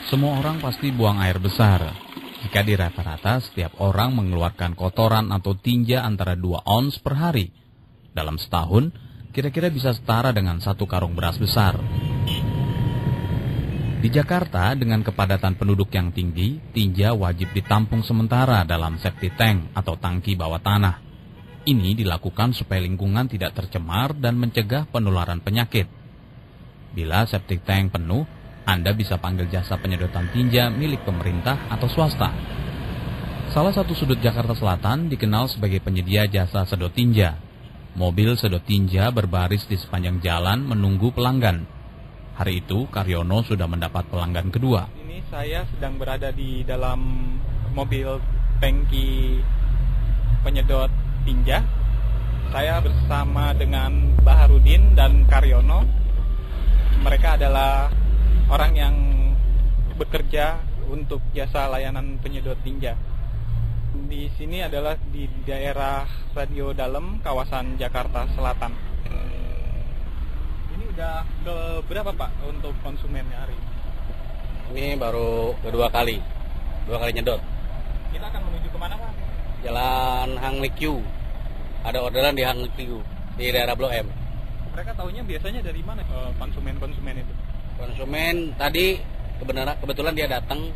Semua orang pasti buang air besar. Jika di rata-rata setiap orang mengeluarkan kotoran atau tinja antara 2 ons per hari. Dalam setahun, kira-kira bisa setara dengan 1 karung beras besar. Di Jakarta, dengan kepadatan penduduk yang tinggi, tinja wajib ditampung sementara dalam septic tank atau tangki bawah tanah. Ini dilakukan supaya lingkungan tidak tercemar dan mencegah penularan penyakit. Bila septic tank penuh, Anda bisa panggil jasa penyedotan tinja milik pemerintah atau swasta. Salah satu sudut Jakarta Selatan dikenal sebagai penyedia jasa sedot tinja. Mobil sedot tinja berbaris di sepanjang jalan menunggu pelanggan. Hari itu, Karyono sudah mendapat pelanggan kedua. Ini saya sedang berada di dalam mobil tangki penyedot tinja. Saya bersama dengan Baharudin dan Karyono. Mereka adalah orang yang bekerja untuk jasa layanan penyedot tinja. Di sini adalah di daerah Radio Dalem, kawasan Jakarta Selatan. Ini udah ke berapa Pak untuk konsumennya hari ini? Ini baru kedua kali nyedot. Kita akan menuju kemana Pak? Jalan Hang Likyu. Ada orderan di Hang Likyu, di daerah Blok M. Mereka tahunya biasanya dari mana konsumen-konsumen itu? Konsumen tadi kebetulan dia datang,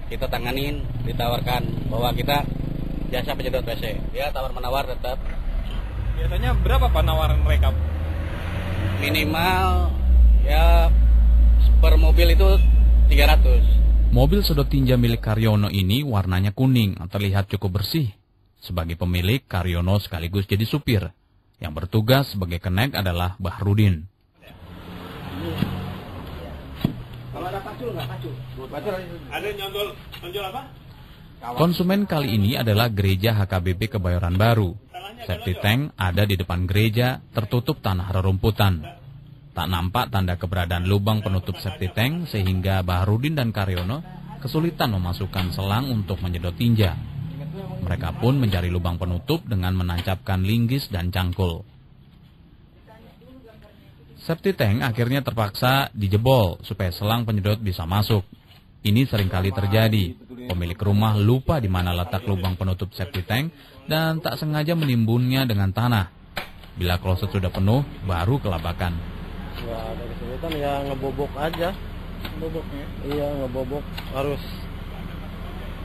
kita tanganin, ditawarkan bahwa kita jasa penyedot WC. Dia tawar-menawar tetap. Biasanya berapa penawaran mereka? Minimal ya per mobil itu 300. Mobil sedot tinja milik Karyono ini warnanya kuning, terlihat cukup bersih. Sebagai pemilik, Karyono sekaligus jadi supir. Yang bertugas sebagai kenek adalah Bahrudin. Ada nyondol apa? Konsumen kali ini adalah Gereja HKBP Kebayoran Baru. Septic tank ada di depan gereja, tertutup tanah rerumputan. Tak nampak tanda keberadaan lubang penutup septic tank sehingga Bahrudin dan Karyono kesulitan memasukkan selang untuk menyedot tinja. Mereka pun mencari lubang penutup dengan menancapkan linggis dan cangkul. Septic tank akhirnya terpaksa dijebol supaya selang penyedot bisa masuk. Ini seringkali terjadi. Pemilik rumah lupa di mana letak lubang penutup septic tank dan tak sengaja menimbunnya dengan tanah. Bila kloset sudah penuh, baru kelabakan. Ya, ada kesulitan ya ngebobok aja. Boboknya? Iya, ngebobok harus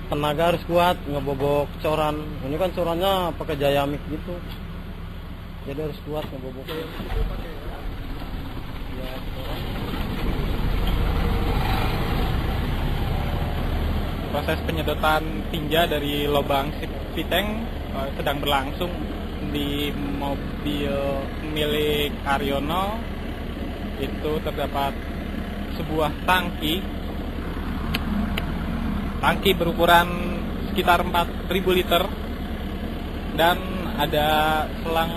tenaga harus kuat, ngebobok coran. Ini kan corannya pakai jayamik gitu. Jadi harus kuat ngebobok. Proses penyedotan tinja dari lubang septic tank sedang berlangsung di mobil milik Karyono. Itu terdapat sebuah tangki berukuran sekitar 4.000 liter dan ada selang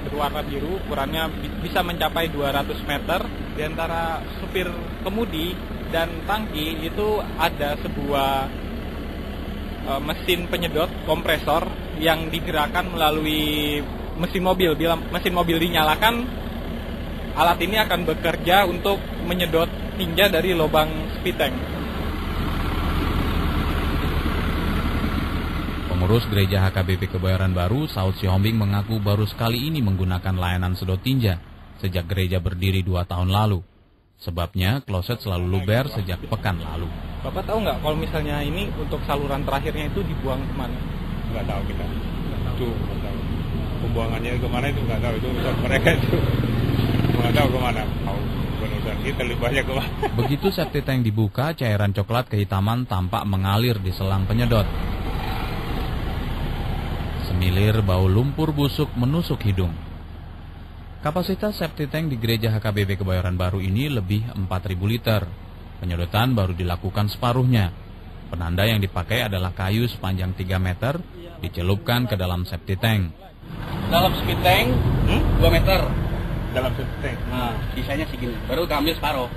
berwarna biru, ukurannya bisa mencapai 200 meter. Di antara supir kemudi dan tangki itu ada sebuah mesin penyedot kompresor yang digerakkan melalui mesin mobil. Bila mesin mobil dinyalakan, alat ini akan bekerja untuk menyedot tinja dari lubang septic tank. Pengurus Gereja HKBP Kebayoran Baru, Saud Sihombing, mengaku baru sekali ini menggunakan layanan sedot tinja sejak gereja berdiri 2 tahun lalu. Sebabnya kloset selalu luber sejak pekan lalu. Bapak tahu nggak kalau misalnya ini untuk saluran terakhirnya itu dibuang kemana? Nggak tahu kita. Itu nggak tahu. Pembuangannya kemana itu nggak tahu. Itu urusan mereka itu. Nggak tahu kemana. Tahu urusan kita lebih banyak kemana. Begitu septic tank dibuka, cairan coklat kehitaman tampak mengalir di selang penyedot. Semilir bau lumpur busuk menusuk hidung. Kapasitas septic tank di Gereja HKBP Kebayoran Baru ini lebih 4.000 liter. Penyedotan baru dilakukan separuhnya. Penanda yang dipakai adalah kayu sepanjang 3 meter, dicelupkan ke dalam septic tank. Dalam septic tank 2 meter. Dalam septic tank. Nah, sisanya segini. Baru ambil separuh.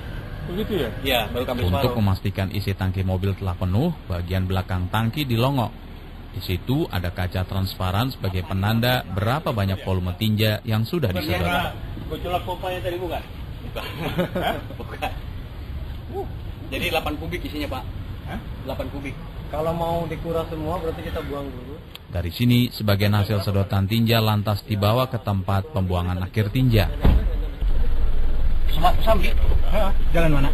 Begitu ya? Iya, baru ambil separuh. Untuk memastikan isi tangki mobil telah penuh, bagian belakang tangki dilongok. Di situ ada kaca transparan sebagai penanda berapa banyak volume tinja yang sudah disedot. Gejolak pompanya tadi bukan? Bukan. Bukan. Jadi 8 kubik isinya Pak. Hah? 8 kubik. Kalau mau dikuras semua berarti kita buang dulu. Dari sini, sebagian hasil sedotan tinja lantas dibawa ke tempat pembuangan akhir tinja. Sambil. Jalan mana?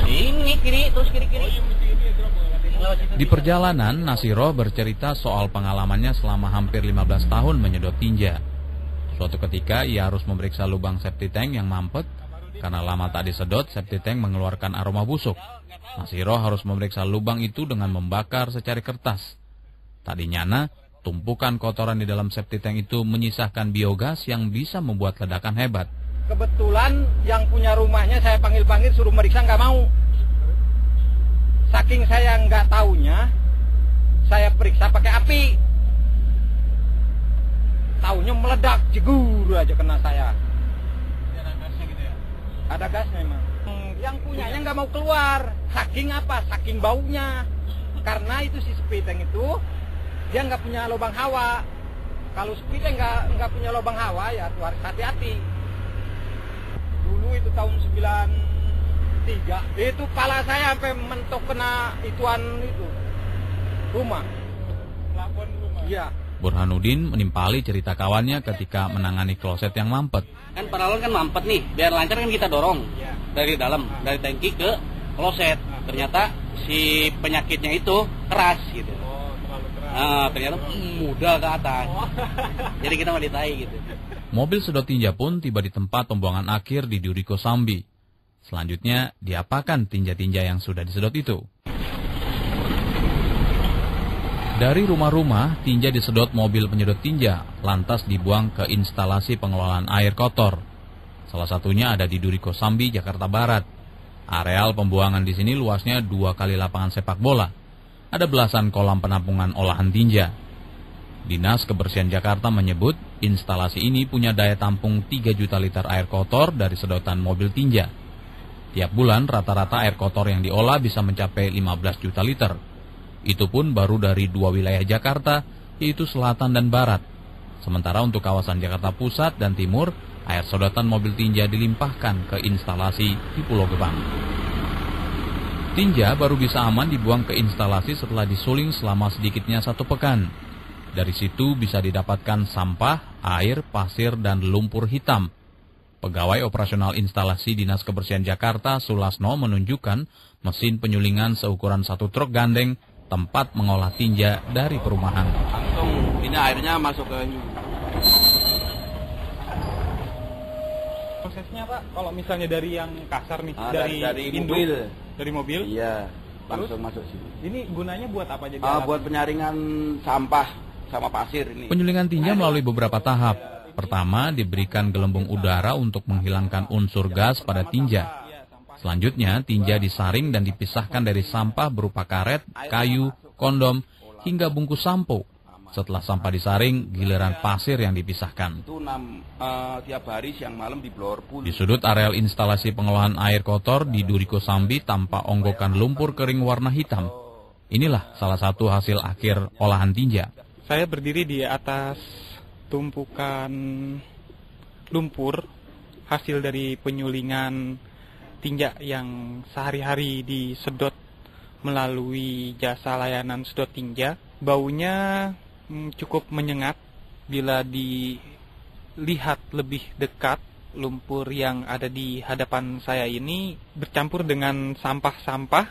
Ini kiri, terus kiri-kiri. Di perjalanan, Nasiroh bercerita soal pengalamannya selama hampir 15 tahun menyedot tinja. Suatu ketika, ia harus memeriksa lubang septic tank yang mampet. Karena lama tak disedot, septic tank mengeluarkan aroma busuk. Nasiroh harus memeriksa lubang itu dengan membakar secari kertas. Tak dinyana, tumpukan kotoran di dalam septic tank itu menyisahkan biogas yang bisa membuat ledakan hebat. Kebetulan yang punya rumahnya saya panggil-panggil suruh meriksa nggak mau. Saking saya nggak taunya, saya periksa pakai api. Taunya meledak, jegur aja kena saya. Ada gasnya gitu ya? Ada gas memang. Yang punyanya nggak mau keluar. Saking apa? Saking baunya. Karena itu si sepiteng itu dia nggak punya lubang hawa. Kalau sepiteng nggak punya lubang hawa ya tuh harus hati-hati. Dulu itu tahun 93 itu kepala saya sampai mentok kena ituan itu rumah. Plafon rumah. Iya. Burhanuddin menimpali cerita kawannya ketika menangani kloset yang mampet. Kan paralon kan mampet nih, biar lancar kan kita dorong dari dalam, dari tangki ke kloset. Ternyata si penyakitnya itu keras gitu. Oh, terlalu keras. Nah, ternyata mudah ke atas. Jadi kita maditai gitu. Mobil sedot tinja pun tiba di tempat pembuangan akhir di Duri Kosambi. Selanjutnya, diapakan tinja-tinja yang sudah disedot itu? Dari rumah-rumah, tinja disedot mobil penyedot tinja, lantas dibuang ke instalasi pengelolaan air kotor. Salah satunya ada di Duri Kosambi, Jakarta Barat. Areal pembuangan di sini luasnya 2 kali lapangan sepak bola. Ada belasan kolam penampungan olahan tinja. Dinas Kebersihan Jakarta menyebut instalasi ini punya daya tampung 3 juta liter air kotor dari sedotan mobil tinja. Tiap bulan rata-rata air kotor yang diolah bisa mencapai 15 juta liter. Itu pun baru dari 2 wilayah Jakarta, yaitu selatan dan barat. Sementara untuk kawasan Jakarta Pusat dan Timur, air sedotan mobil tinja dilimpahkan ke instalasi di Pulau Gebang. Tinja baru bisa aman dibuang ke instalasi setelah disuling selama sedikitnya 1 pekan. Dari situ bisa didapatkan sampah, air, pasir, dan lumpur hitam. Pegawai operasional instalasi Dinas Kebersihan Jakarta, Sulasno, menunjukkan mesin penyulingan seukuran 1 truk gandeng tempat mengolah tinja dari perumahan. Langsung ini airnya masuk ke Prosesnya Pak, kalau misalnya dari yang kasar nih, dari induk, mobil. dari mobil, Iya, Terus? langsung masuk sini. ini gunanya buat apa jadi alat? Buat penyaringan sampah sama pasir ini. Penyulingan tinja melalui beberapa tahap. Pertama, diberikan gelembung udara untuk menghilangkan unsur gas pada tinja. Selanjutnya, tinja disaring dan dipisahkan dari sampah berupa karet, kayu, kondom, hingga bungkus sampo. Setelah sampah disaring, giliran pasir yang dipisahkan. Itu tiap hari siang malam di blor pool. Di sudut areal instalasi pengolahan air kotor di Duri Kosambi tampak onggokan lumpur kering warna hitam. Inilah salah satu hasil akhir olahan tinja. Saya berdiri di atas tumpukan lumpur hasil dari penyulingan tinja yang sehari-hari disedot melalui jasa layanan sedot tinja. Baunya cukup menyengat bila dilihat lebih dekat. Lumpur yang ada di hadapan saya ini bercampur dengan sampah-sampah,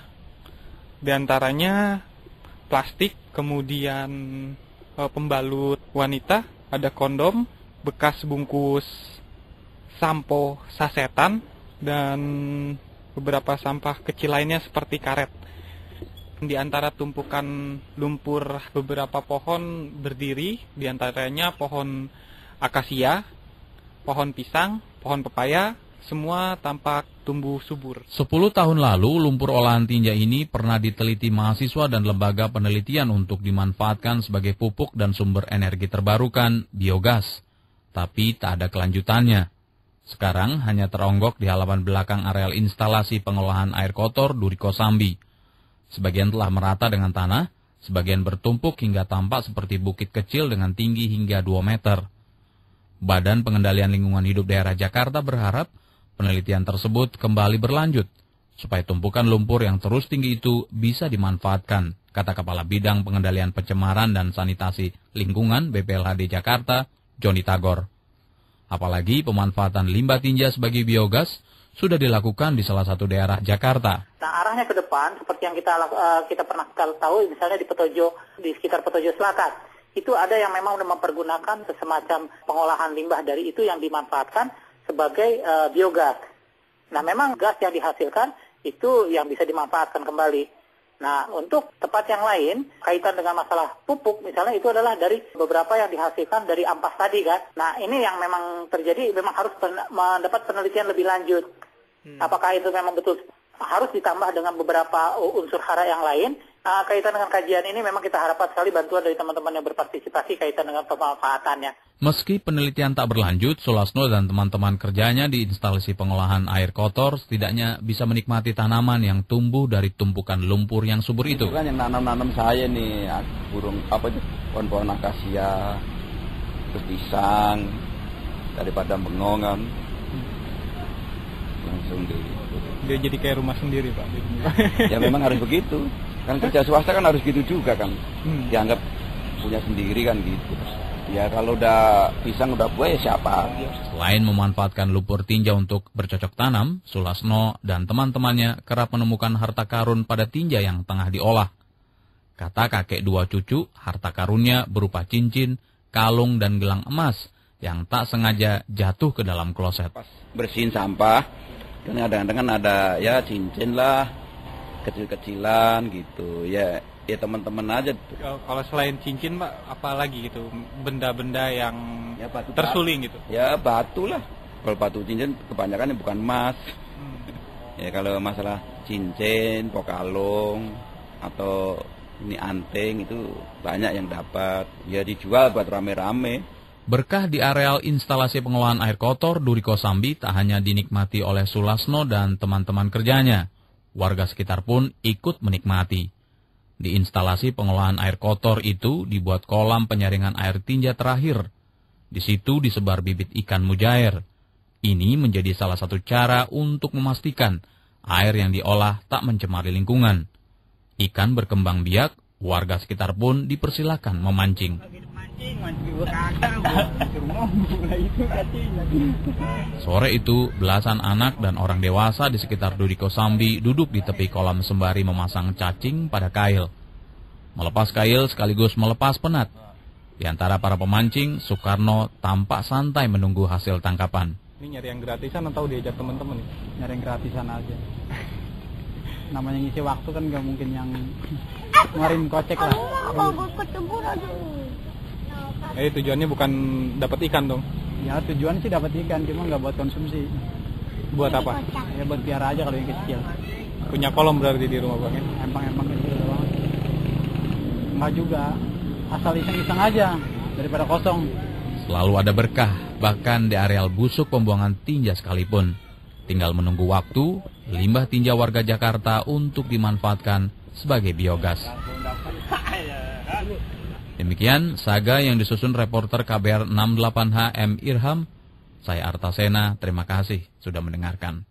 diantaranya plastik, kemudian pembalut wanita, ada kondom, bekas bungkus sampo sasetan, dan beberapa sampah kecil lainnya seperti karet. Di antara tumpukan lumpur beberapa pohon berdiri, di antaranya pohon akasia, pohon pisang, pohon pepaya, semua tampak tumbuh subur. 10 tahun lalu, lumpur olahan tinja ini pernah diteliti mahasiswa dan lembaga penelitian untuk dimanfaatkan sebagai pupuk dan sumber energi terbarukan, biogas. Tapi tak ada kelanjutannya. Sekarang hanya teronggok di halaman belakang areal instalasi pengolahan air kotor Duri Kosambi. Sebagian telah merata dengan tanah, sebagian bertumpuk hingga tampak seperti bukit kecil dengan tinggi hingga 2 meter. Badan Pengendalian Lingkungan Hidup Daerah Jakarta berharap penelitian tersebut kembali berlanjut supaya tumpukan lumpur yang terus tinggi itu bisa dimanfaatkan, kata Kepala Bidang Pengendalian Pencemaran dan Sanitasi Lingkungan BPLHD Jakarta, Joni Tagor. Apalagi pemanfaatan limbah tinja sebagai biogas sudah dilakukan di salah satu daerah Jakarta. Nah, arahnya ke depan seperti yang kita pernah tahu, misalnya di sekitar Petojo Selatan, itu ada yang memang sudah mempergunakan semacam pengolahan limbah dari itu yang dimanfaatkan sebagai biogas. Nah, memang gas yang dihasilkan itu yang bisa dimanfaatkan kembali. Nah, untuk tempat yang lain, kaitan dengan masalah pupuk, misalnya itu adalah dari beberapa yang dihasilkan dari ampas tadi kan. Nah, ini yang memang terjadi, memang harus mendapat penelitian lebih lanjut. Apakah itu memang betul harus ditambah dengan beberapa unsur hara yang lain? Kaitan dengan kajian ini memang kita harapkan sekali bantuan dari teman-teman yang berpartisipasi kaitan dengan pemanfaatannya. Meski penelitian tak berlanjut, Sulasno dan teman-teman kerjanya di instalasi pengolahan air kotor setidaknya bisa menikmati tanaman yang tumbuh dari tumpukan lumpur yang subur itu. Kan yang nanam-nanam saya nih, pohon-pohon akasia, terus pisang, daripada bengong kan, langsung Dia jadi kayak rumah sendiri, Pak. Ya memang harus begitu. Kan kerja swasta kan harus gitu juga kan. Dianggap punya sendiri kan gitu. Ya kalau udah pisang udah buah ya siapa. Selain memanfaatkan lumpur tinja untuk bercocok tanam, Sulasno dan teman-temannya kerap menemukan harta karun pada tinja yang tengah diolah. Kata kakek dua cucu, harta karunnya berupa cincin, kalung, dan gelang emas yang tak sengaja jatuh ke dalam kloset. Bersihin sampah, kan kadang-kadang ada ya cincin lah, kecil-kecilan gitu. Ya teman-teman aja. Kalau selain cincin, Pak, apa lagi gitu? Benda-benda yang ya, batu, tersuling gitu? Ya batu lah. Kalau batu cincin kebanyakan bukan emas. Ya kalau masalah cincin, pokalung, atau ini anting itu banyak yang dapat. Ya dijual buat rame-rame. Berkah di areal instalasi pengolahan air kotor Duri Kosambi tak hanya dinikmati oleh Sulasno dan teman-teman kerjanya. Warga sekitar pun ikut menikmati. Di instalasi pengolahan air kotor itu dibuat kolam penyaringan air tinja terakhir. Di situ disebar bibit ikan mujair. Ini menjadi salah satu cara untuk memastikan air yang diolah tak mencemari lingkungan. Ikan berkembang biak, warga sekitar pun dipersilakan memancing. Sore itu, belasan anak dan orang dewasa di sekitar Duri Kosambi duduk di tepi kolam sembari memasang cacing pada kail. Melepas kail sekaligus melepas penat. Di antara para pemancing, Soekarno tampak santai menunggu hasil tangkapan. Ini nyari yang gratisan atau diajak teman-teman? Nyari yang gratisan aja. Namanya ngisi waktu kan nggak mungkin yang ngeluarin kocek lah. Tujuannya bukan dapat ikan dong? Ya tujuan sih dapat ikan, cuma nggak buat konsumsi. Buat apa? Ya buat piara aja kalau yang kecil. Punya kolam berarti di rumah Bang ya? Empang-empang kecil doang. Nggak juga, asal iseng-iseng aja daripada kosong. Selalu ada berkah, bahkan di areal busuk pembuangan tinja sekalipun. Tinggal menunggu waktu, limbah tinja warga Jakarta untuk dimanfaatkan sebagai biogas. Demikian saga yang disusun reporter KBR 68H M. Irham. Saya Arta Sena, terima kasih sudah mendengarkan.